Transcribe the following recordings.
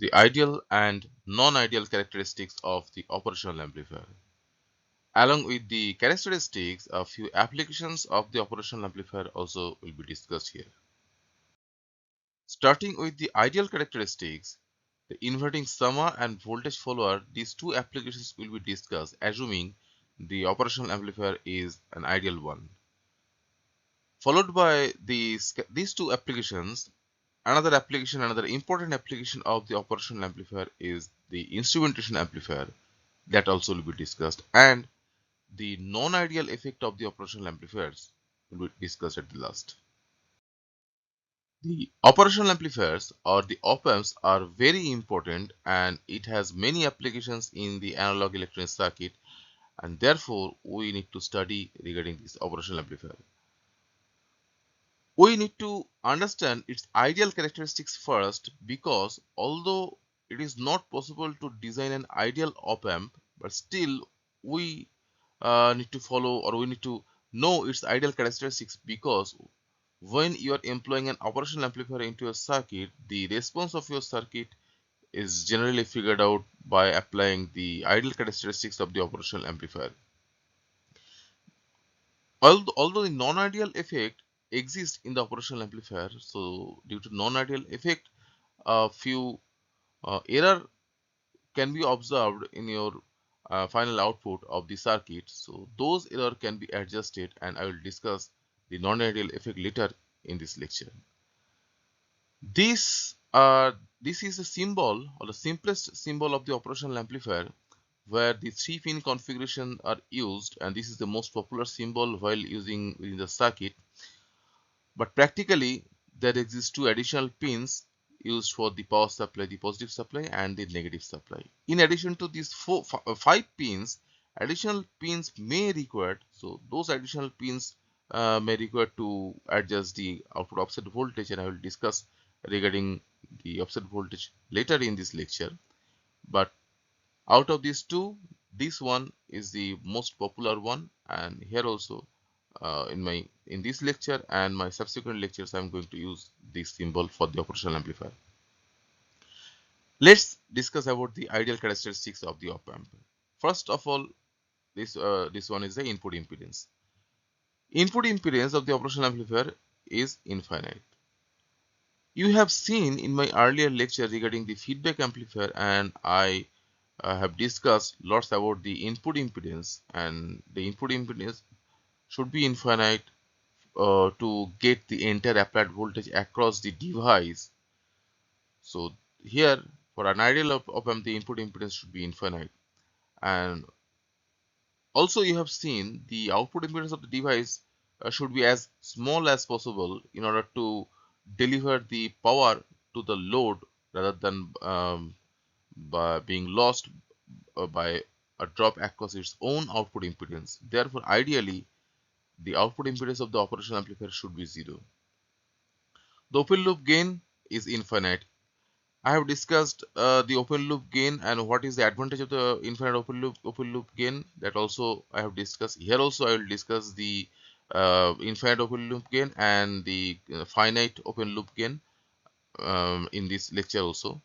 the ideal and non-ideal characteristics of the operational amplifier. Along with the characteristics, a few applications of the operational amplifier also will be discussed here. Starting with the ideal characteristics, the inverting summer and voltage follower, these two applications will be discussed, assuming the operational amplifier is an ideal one. Followed by these two applications, another important application of the operational amplifier is the instrumentation amplifier, that also will be discussed, and the non-ideal effect of the operational amplifiers will be discussed at the last. The operational amplifiers or the op-amps are very important, and it has many applications in the analog electronic circuit, and therefore we need to study regarding this operational amplifier. We need to understand its ideal characteristics first, because although it is not possible to design an ideal op-amp, but still we need to follow, or we need to know its ideal characteristics, because when you are employing an operational amplifier into a circuit, the response of your circuit is generally figured out by applying the ideal characteristics of the operational amplifier. Although the non-ideal effect exists in the operational amplifier, so due to non-ideal effect, a few error can be observed in your final output of the circuit. So those error can be adjusted, and I will discuss the non-ideal effect later in this lecture. This this is a symbol, or the simplest symbol of the operational amplifier, where the 3-pin configuration are used, and this is the most popular symbol while using within the circuit. But practically there exist 2 additional pins used for the power supply, the positive supply and the negative supply. In addition to these 5 pins, additional pins may require, so those additional pins may require to adjust the output offset voltage, and I will discuss regarding the offset voltage later in this lecture. But out of these two, this one is the most popular one, and here also in this lecture and my subsequent lectures I am going to use this symbol for the operational amplifier. Let's discuss about the ideal characteristics of the op amp. First of all, this one is the input impedance. Input impedance of the operational amplifier is infinite. You have seen in my earlier lecture regarding the feedback amplifier, and I have discussed lots about the input impedance, and the input impedance should be infinite to get the entire applied voltage across the device. So here, for an ideal op amp, the input impedance should be infinite, and also you have seen the output impedance of the device should be as small as possible in order to deliver the power to the load, rather than by being lost by a drop across its own output impedance. Therefore, ideally, the output impedance of the operational amplifier should be 0. The open loop gain is infinite. I have discussed the open loop gain and what is the advantage of the infinite open loop gain. That also I have discussed. Here also I will discuss the infinite open loop gain and the finite open loop gain in this lecture also.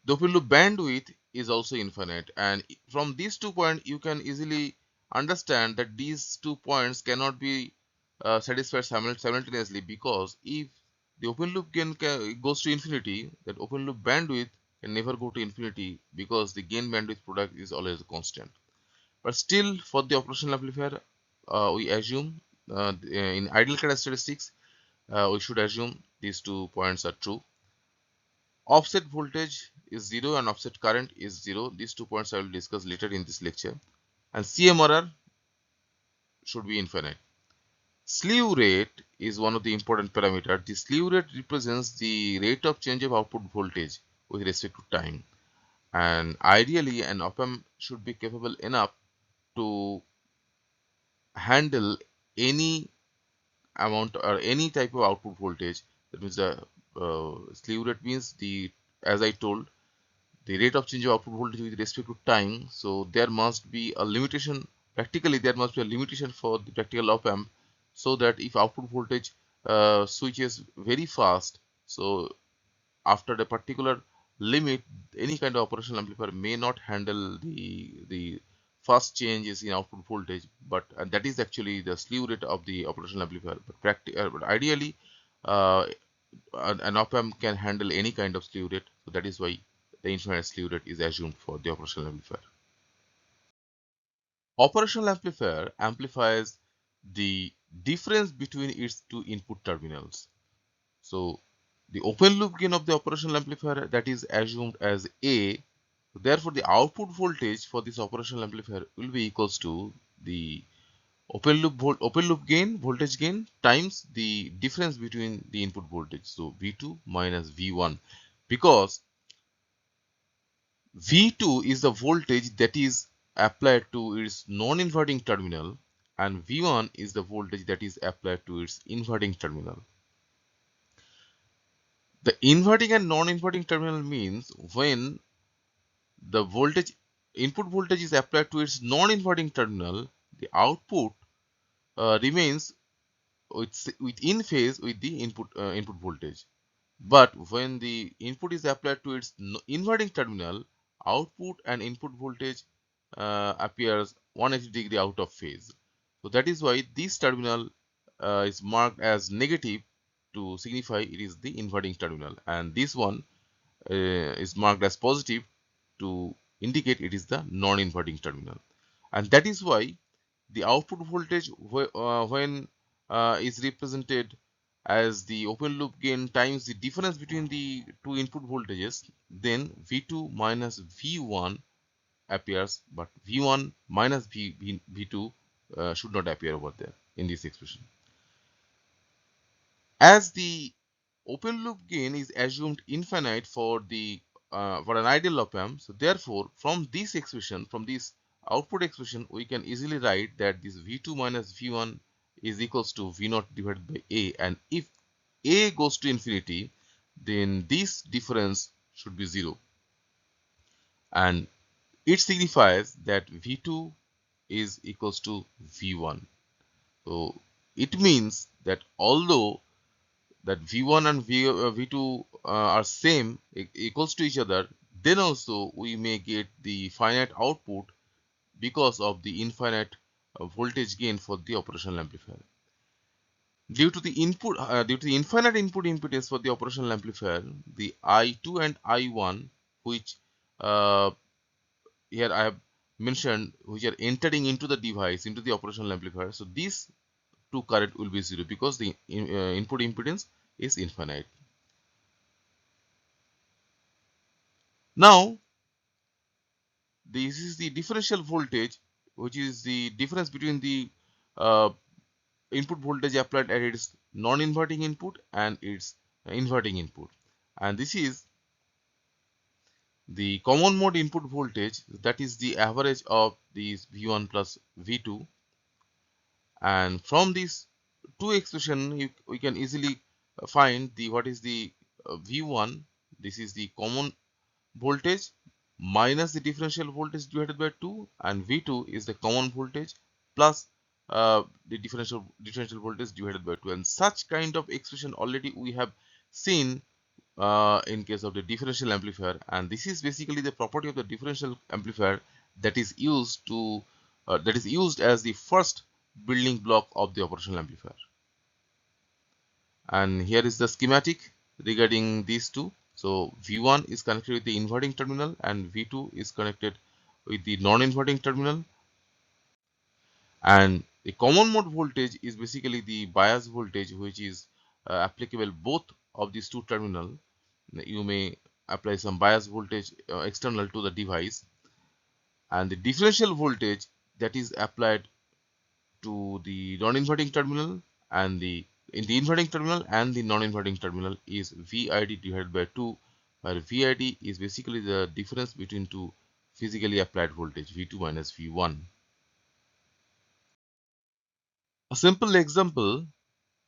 The open loop bandwidth is also infinite, and from these 2 points you can easily understand that these 2 points cannot be satisfied simultaneously, because if the open loop gain goes to infinity, that open loop bandwidth can never go to infinity, because the gain bandwidth product is always constant. But still, for the operational amplifier, we assume in ideal characteristics we should assume these 2 points are true. Offset voltage is 0 and offset current is 0. These 2 points I will discuss later in this lecture. And CMRR should be infinite. Slew rate is one of the important parameters. The slew rate represents the rate of change of output voltage with respect to time. And ideally, an op amp should be capable enough to handle any amount or any type of output voltage. That means the slew rate means the, as I told, the rate of change of output voltage with respect to time. So there must be a limitation. Practically, there must be a limitation for the practical op amp, so that if output voltage switches very fast, so after a particular limit, any kind of operational amplifier may not handle the fast changes in output voltage, but and that is actually the slew rate of the operational amplifier. But ideally, uh, an op amp can handle any kind of slew rate, so that is why the infinite slew rate is assumed for the operational amplifier. Operational amplifier amplifies the difference between its two input terminals. So the open loop gain of the operational amplifier, that is assumed as A. Therefore, the output voltage for this operational amplifier will be equals to the open loop gain, voltage gain, times the difference between the input voltage. So V2 minus V1, because V2 is the voltage that is applied to its non-inverting terminal, and V1 is the voltage that is applied to its inverting terminal. The inverting and non-inverting terminal means when the voltage input voltage is applied to its non-inverting terminal, the output remains within phase with the input voltage. But when the input is applied to its inverting terminal, output and input voltage appears 180-degree out of phase. So that is why this terminal is marked as negative to signify it is the inverting terminal, and this one is marked as positive to indicate it is the non-inverting terminal. And that is why the output voltage when is represented as the open loop gain times the difference between the two input voltages, then V2 minus V1 appears, but V1 minus V2 should not appear over there in this expression. As the open loop gain is assumed infinite for an ideal op amp, so therefore from this expression, from this output expression, we can easily write that this V2 minus V1 is equals to V0 divided by A, and if A goes to infinity, then this difference should be 0, and it signifies that V2 is equals to V1. So it means that although that V1 and V2 are same, equals to each other, then also we may get the finite output because of the infinite voltage gain for the operational amplifier. Due to the infinite input impedance for the operational amplifier, the I2 and I1, which uh, here I have mentioned, which are entering into the device, into the operational amplifier, so these two current will be 0 because the input impedance is infinite. Now this is the differential voltage, which is the difference between the uh, input voltage applied at its non-inverting input and its inverting input, and this is the common mode input voltage, that is the average of these V1 plus V2, and from these two expression we can easily find the what is the V1, this is the common voltage minus the differential voltage divided by 2, and V2 is the common voltage plus the differential voltage divided by 2, and such kind of expression already we have seen in case of the differential amplifier, and this is basically the property of the differential amplifier that is used to that is used as the first building block of the operational amplifier. And here is the schematic regarding these two. So V1 is connected with the inverting terminal and V2 is connected with the non-inverting terminal, and the common mode voltage is basically the bias voltage which is applicable both of these two terminal. You may apply some bias voltage external to the device, and the differential voltage that is applied to the non-inverting terminal and the in the inverting terminal and the non-inverting terminal is VID divided by 2, where VID is basically the difference between two physically applied voltage V2 minus V1. A simple example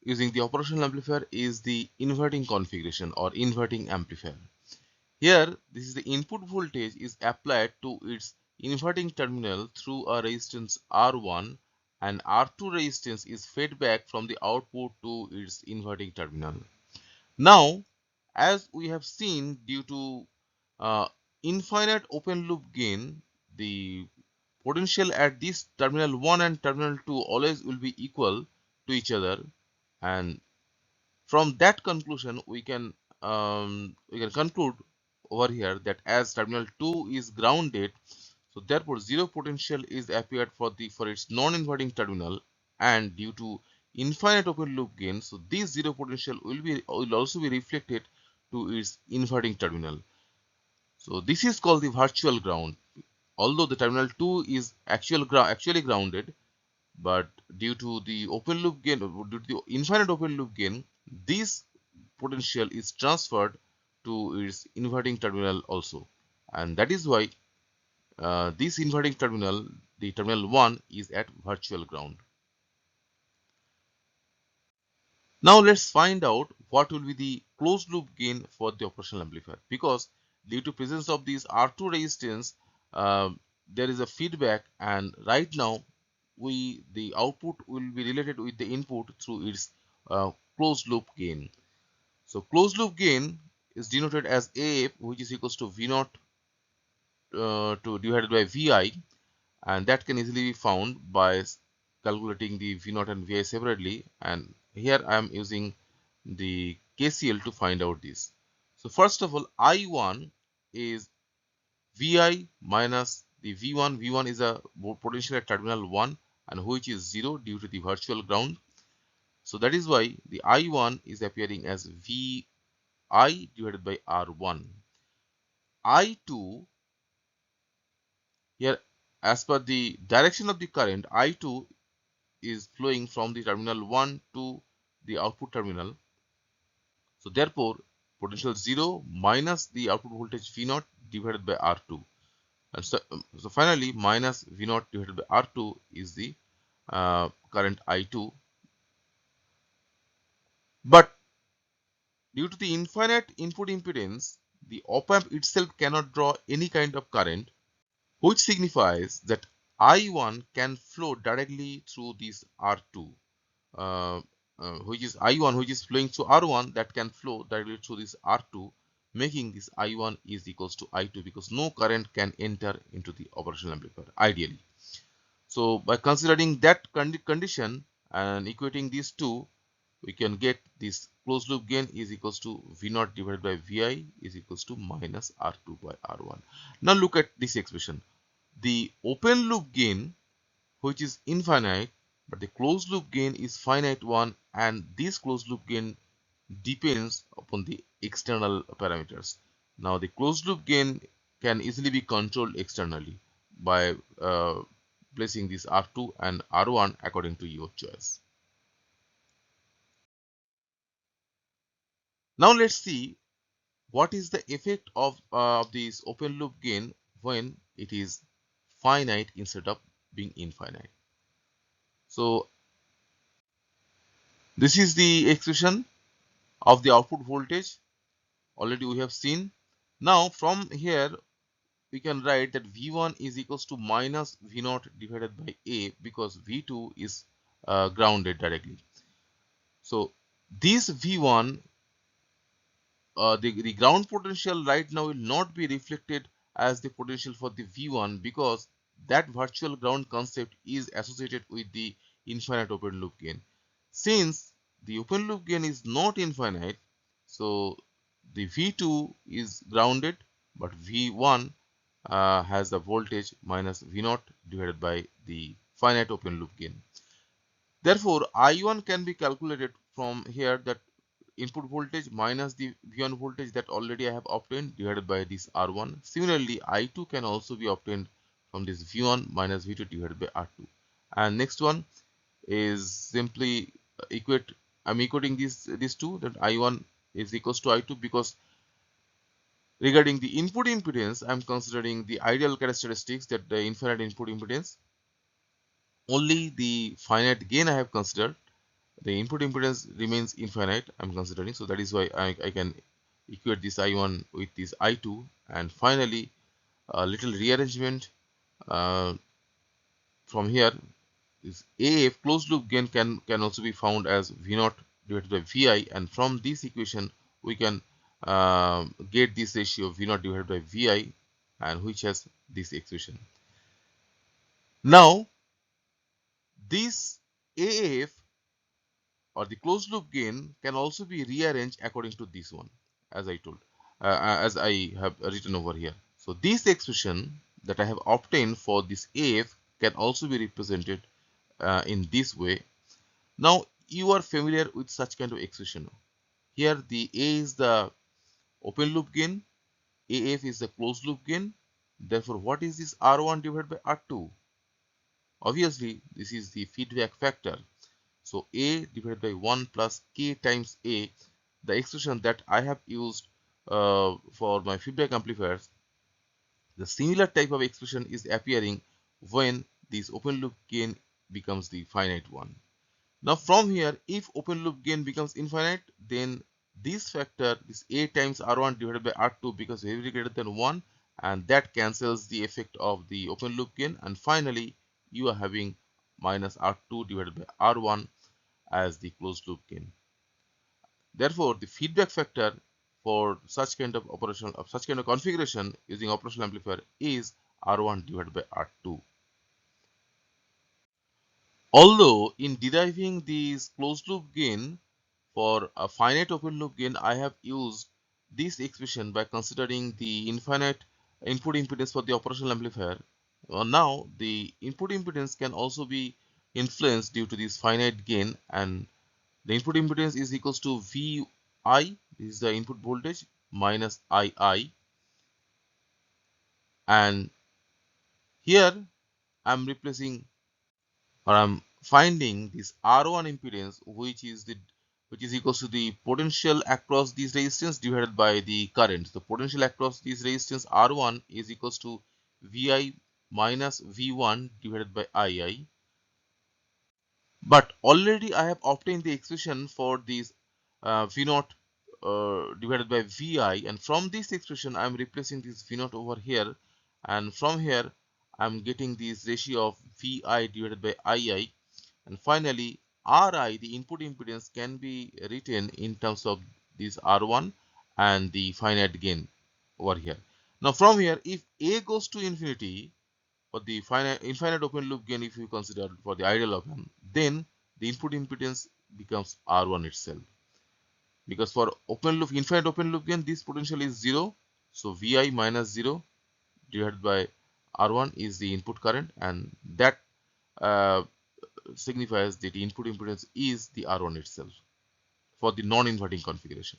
using the operational amplifier is the inverting configuration or inverting amplifier. Here, this is the input voltage is applied to its inverting terminal through a resistance R1, and R2 resistance is fed back from the output to its inverting terminal. Now, as we have seen, due to uh, infinite open loop gain, the potential at this terminal 1 and terminal 2 always will be equal to each other, and from that conclusion we can conclude over here that as terminal 2 is grounded, so therefore zero potential is appeared for its non-inverting terminal, and due to infinite open loop gain, so this zero potential will also be reflected to its inverting terminal. So this is called the virtual ground. Although the terminal 2 is actually grounded, but due to the open loop gain, due to the infinite open loop gain, this potential is transferred to its inverting terminal also, and that is why this inverting terminal, the terminal 1, is at virtual ground. Now let's find out what will be the closed loop gain for the operational amplifier, because due to presence of this R2 resistance, there is a feedback, and right now the output will be related with the input through its closed loop gain. So closed loop gain is denoted as AF, which is equals to V naught to divided by Vi, and that can easily be found by calculating the V naught and Vi separately, and here I am using the KCL to find out this. So first of all, I1 is Vi minus the V1. V1 is a potential at terminal 1 and which is 0 due to the virtual ground. So that is why the I1 is appearing as Vi divided by R1. I2, here as per the direction of the current, I2 is flowing from the terminal 1 to the output terminal. So therefore, potential 0 minus the output voltage V0 divided by R2. And so finally, minus V0 divided by R2 is the current I2. But due to the infinite input impedance, the op amp itself cannot draw any kind of current, which signifies that I1 can flow directly through this R2. uh, which is I1, which is flowing through R1, that can flow directly through this R2, making this I1 is equals to I2, because no current can enter into the operational amplifier ideally. So by considering that condition and equating these two, we can get this closed loop gain is equals to V0 divided by Vi is equals to minus R2 by R1. Now look at this expression. The open loop gain, which is infinite, but the closed loop gain is finite one, and this closed loop gain depends upon the external parameters. Now the closed loop gain can easily be controlled externally by placing this R2 and R1 according to your choice. Now let's see what is the effect of this open loop gain when it is finite instead of being infinite. So this is the expression of the output voltage, already we have seen. Now from here we can write that V1 is equals to minus V0 divided by A, because V2 is grounded directly. So this V1, the ground potential right now will not be reflected as the potential for the V1, because that virtual ground concept is associated with the infinite open loop gain. Since the open loop gain is not infinite, so the V2 is grounded, but V1 has the voltage minus V0 divided by the finite open loop gain. Therefore, I1 can be calculated from here, that input voltage minus the V1 voltage that already I have obtained divided by this R1. Similarly, I2 can also be obtained from this V1 minus V2 divided by R2. And next one is simply I'm equating these two, that I1 is equals to I2, because regarding the input impedance, I'm considering the ideal characteristics, that the infinite input impedance. Only the finite gain I have considered. The input impedance remains infinite, I'm considering. So that is why I can equate this I1 with this I2. And finally, a little rearrangement from here is AF closed loop gain can also be found as V0 divided by Vi, and from this equation we can get this ratio V naught divided by Vi, and which has this expression. Now this AF or the closed loop gain can also be rearranged according to this one, as I told, as I have written over here. So this expression that I have obtained for this AF can also be represented in this way. Now you are familiar with such kind of expression. Here the A is the open loop gain, AF is the closed loop gain. Therefore, what is this R1 divided by R2? Obviously, this is the feedback factor. So A divided by 1 plus K times A, the expression that I have used for my feedback amplifiers, the similar type of expression is appearing when this open loop gain becomes the finite one. Now from here, if open loop gain becomes infinite, then this factor, this A times R1 divided by R2 becomes very greater than 1, and that cancels the effect of the open loop gain, and finally you are having minus R2 divided by R1 as the closed loop gain. Therefore, the feedback factor for such kind of operation of such kind of configuration using operational amplifier is R1 divided by R2. Although in deriving this closed loop gain for a finite open loop gain, I have used this expression by considering the infinite input impedance for the operational amplifier. Now the input impedance can also be influenced due to this finite gain, and the input impedance is equals to Vi, this is the input voltage, minus Ii, and here I am replacing, or I'm finding this R1 impedance, which is equals to the potential across these resistance divided by the current. The potential across these resistance R1 is equals to Vi minus V1 divided by Ii. But already I have obtained the expression for this V naught divided by Vi, and from this expression I am replacing this V naught over here, and from here I am getting this ratio of Vi divided by Ii, and finally Ri, the input impedance, can be written in terms of this R1 and the finite gain over here. Now from here, if A goes to infinity, for the infinite open loop gain, if you consider for the ideal op amp, then the input impedance becomes R1 itself. Because for infinite open loop gain, this potential is 0. So Vi minus 0 divided by R1 is the input current, and that uh, signifies that the input impedance is the R1 itself for the non-inverting configuration.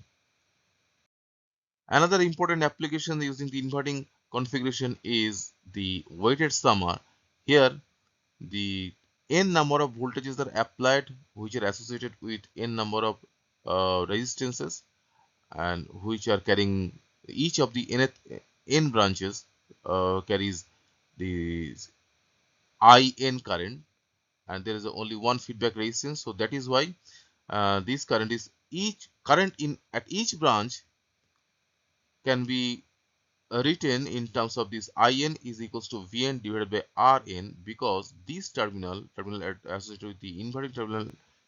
Another important application using the inverting configuration is the weighted summer. Here the n number of voltages are applied which are associated with n number of resistances, and which are carrying each of the n branches carries the In current, and there is only one feedback resistance. So that is why this current is each current in at each branch can be written in terms of this In is equals to Vn divided by Rn, because this terminal associated with the inverting terminal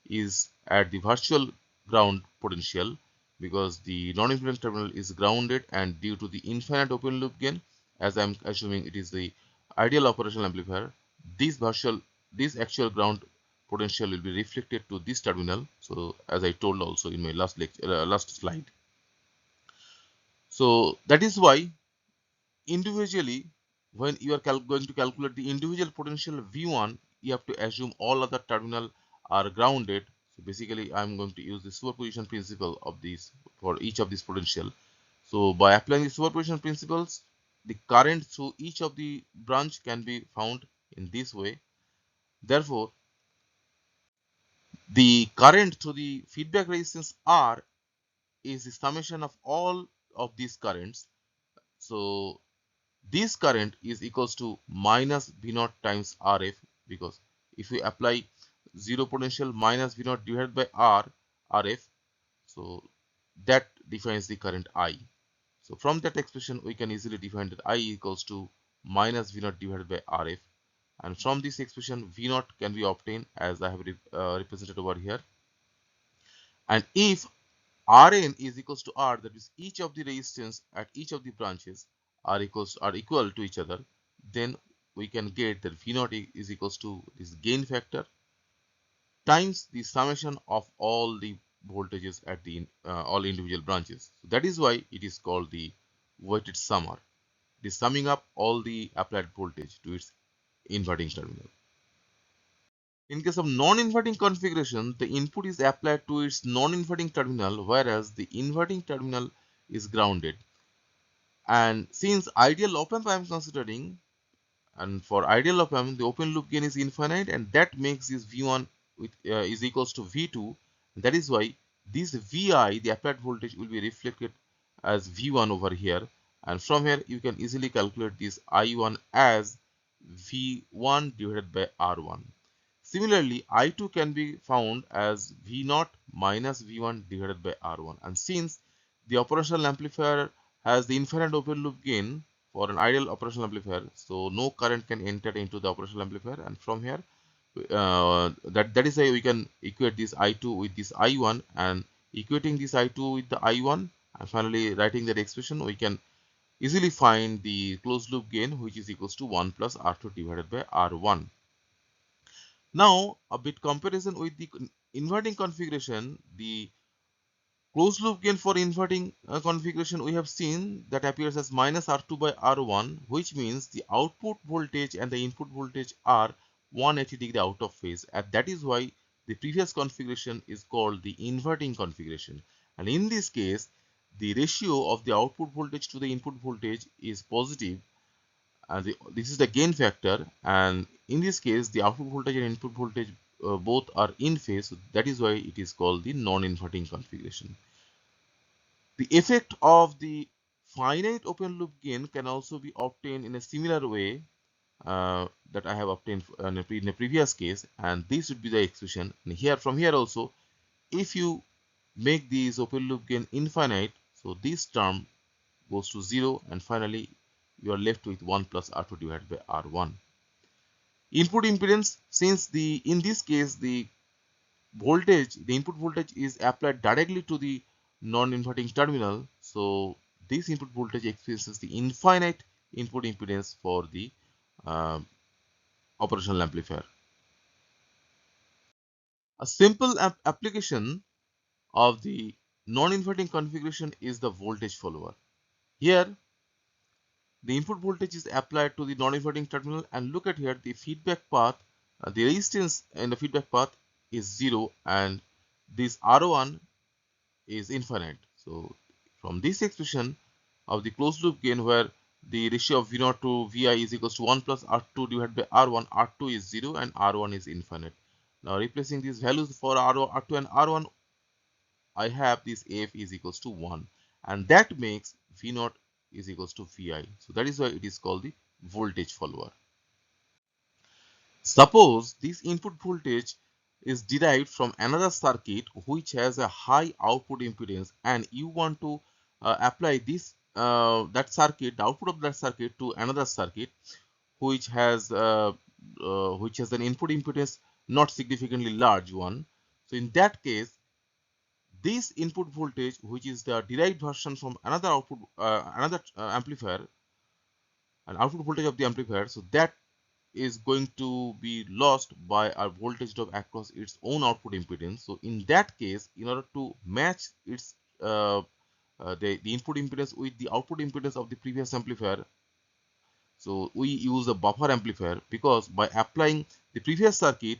is at the virtual ground potential, because the non-inverting terminal is grounded, and due to the infinite open loop gain, as I am assuming it is the ideal operational amplifier, this actual ground potential will be reflected to this terminal. So as I told also in my last slide. So that is why individually, when you are going to calculate the individual potential V1, you have to assume all other terminal are grounded. So basically I am going to use the superposition principle of these for each of these potential. So by applying the superposition principles, the current through each of the branch can be found in this way. Therefore, the current through the feedback resistance R is the summation of all of these currents. So this current is equals to minus V naught times Rf, because if we apply 0 potential minus V naught divided by Rf, so that defines the current I. So from that expression we can easily define that I equals to minus V naught divided by Rf, and from this expression V naught can be obtained as I have represented over here. And if Rn is equals to R, that is each of the resistance at each of the branches are equal to each other, then we can get that V naught is equals to this gain factor times the summation of all the voltages at the all individual branches. So that is why it is called the weighted summer. It is summing up all the applied voltage to its inverting terminal. In case of non-inverting configuration, the input is applied to its non-inverting terminal, whereas the inverting terminal is grounded. And since ideal op-amp I am considering, and for ideal op-amp the open loop gain is infinite, and that makes this V1 is equals to V2. That is why this Vi, the applied voltage, will be reflected as V1 over here, and from here you can easily calculate this I1 as V1 divided by R1. Similarly, I2 can be found as V0 minus V1 divided by R1, and since the operational amplifier has the infinite open loop gain for an ideal operational amplifier, so no current can enter into the operational amplifier, and from here that is why we can equate this I2 with this I1, and equating this I2 with the I1 and finally writing that expression, we can easily find the closed loop gain, which is equals to 1 plus R2 divided by R1. Now a bit comparison with the inverting configuration. The closed loop gain for inverting configuration we have seen that appears as minus R2 by R1, which means the output voltage and the input voltage are 180° out of phase, and that is why the previous configuration is called the inverting configuration. And in this case, the ratio of the output voltage to the input voltage is positive, and this is the gain factor, and in this case the output voltage and input voltage both are in phase, so that is why it is called the non-inverting configuration. The effect of the finite open loop gain can also be obtained in a similar way that I have obtained in a previous case, and this would be the expression. And here, from here also, if you make these open loop gain infinite, so this term goes to 0, and finally you are left with 1 plus R2 divided by R1. Input impedance, since in this case the input voltage is applied directly to the non-inverting terminal, so this input voltage experiences the infinite input impedance for the uh, operational amplifier. A simple application of the non-inverting configuration is the voltage follower. Here the input voltage is applied to the non-inverting terminal, and look at here the feedback path, the resistance in the feedback path is 0, and this R1 is infinite. So from this expression of the closed loop gain, where the ratio of V0 to Vi is equals to 1 plus R2 divided by R1, R2 is 0 and R1 is infinite. Now replacing these values for R2 and R1, I have this F is equals to 1, and that makes V0 is equals to Vi. So that is why it is called the voltage follower. Suppose this input voltage is derived from another circuit which has a high output impedance, and you want to apply this that circuit, the output of that circuit, to another circuit which has an input impedance not significantly large one. So in that case, this input voltage, which is the derived version from another amplifier, and output voltage of the amplifier, so that is going to be lost by a voltage drop across its own output impedance. So in that case, in order to match its the input impedance with the output impedance of the previous amplifier, so we use a buffer amplifier, because by applying the previous circuit,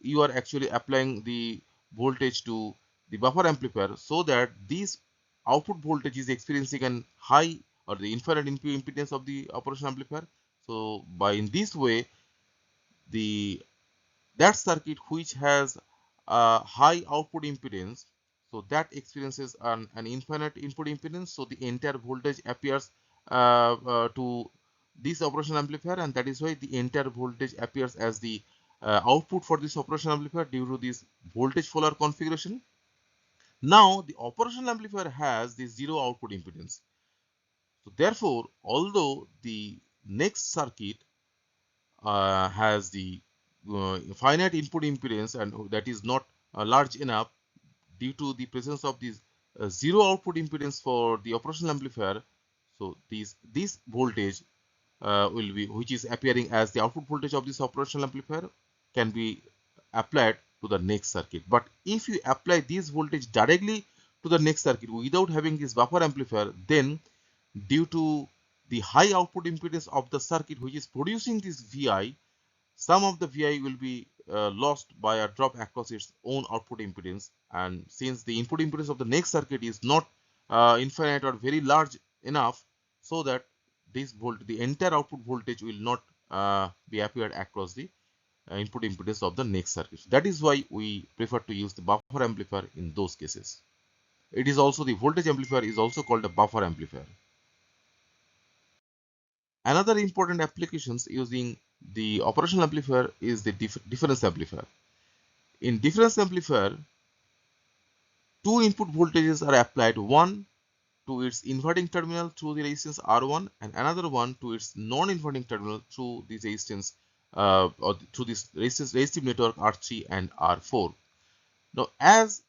you are actually applying the voltage to the buffer amplifier, so that this output voltage is experiencing an high or the infinite input impedance of the operation amplifier. So by in this way, the that circuit which has a high output impedance, so that experiences an infinite input impedance, so the entire voltage appears to this operation amplifier, and that is why the entire voltage appears as the output for this operation amplifier due to this voltage follower configuration. Now the operational amplifier has the zero output impedance, so therefore although the next circuit has the finite input impedance, and that is not large enough due to the presence of this zero output impedance for the operational amplifier, so this voltage will be, which is appearing as the output voltage of this operational amplifier, can be applied to the next circuit. But if you apply this voltage directly to the next circuit without having this buffer amplifier, then due to the high output impedance of the circuit which is producing this Vi, some of the Vi will be lost by a drop across its own output impedance, and since the input impedance of the next circuit is not infinite or very large enough, so that the entire output voltage will not be appeared across the input impedance of the next circuit. That is why we prefer to use the buffer amplifier in those cases. It is also, the voltage amplifier is also called a buffer amplifier. Another important applications using the operational amplifier is the difference amplifier. In difference amplifier, two input voltages are applied, one to its inverting terminal through the resistance R1 and another one to its non-inverting terminal through this resistance or through this resistive network R3 and R4. Now, as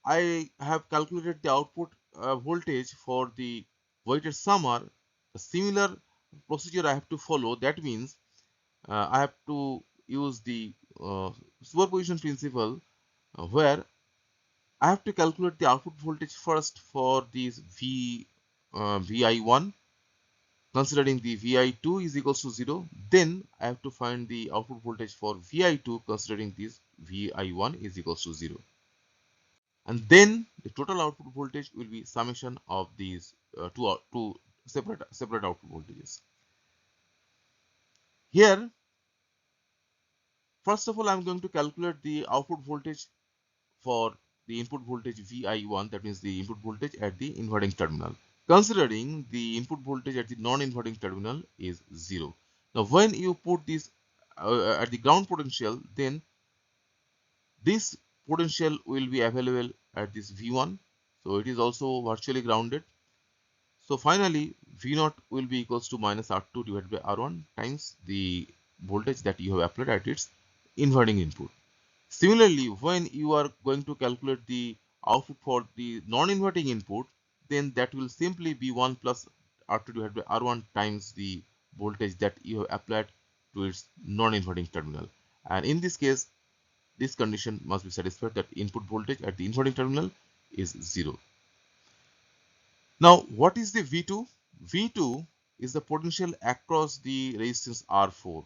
I have calculated the output voltage for the weighted summer, a similar procedure I have to follow. That means I have to use the superposition principle, where I have to calculate the output voltage first for this Vi1, considering the Vi2 is equals to 0. Then I have to find the output voltage for Vi2 considering this Vi1 is equals to 0. And then the total output voltage will be summation of these two separate output voltages. Here, first of all, I am going to calculate the output voltage for the input voltage Vi1, that means the input voltage at the inverting terminal, considering the input voltage at the non-inverting terminal is 0. Now, when you put this at the ground potential, then this potential will be available at this V1, so it is also virtually grounded. So finally, V0 will be equals to minus R2 divided by R1 times the voltage that you have applied at its inverting input. Similarly, when you are going to calculate the output for the non-inverting input, then that will simply be 1 plus R2 divided by R1 times the voltage that you have applied to its non-inverting terminal. And in this case, this condition must be satisfied, that input voltage at the inverting terminal is 0. Now, what is the V2? V2 is the potential across the resistance R4.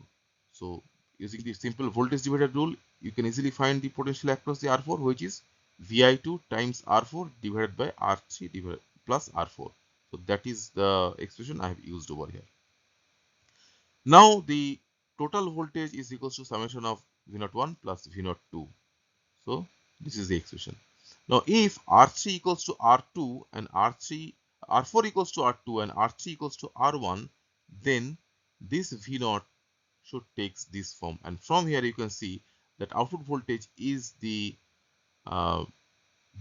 So, using the simple voltage divider rule, you can easily find the potential across the R4, which is Vi2 times R4 divided by R3 plus R4. So, that is the expression I have used over here. Now, the total voltage is equals to summation of V01 plus V02. So, this is the expression. Now, if R3 equals to R2 and R4 equals to R2 and R3 equals to R1, then this V0 should take this form. And from here you can see that output voltage is the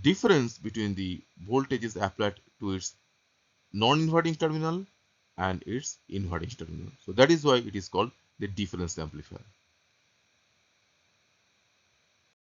difference between the voltages applied to its non-inverting terminal and its inverting terminal. So that is why it is called the difference amplifier.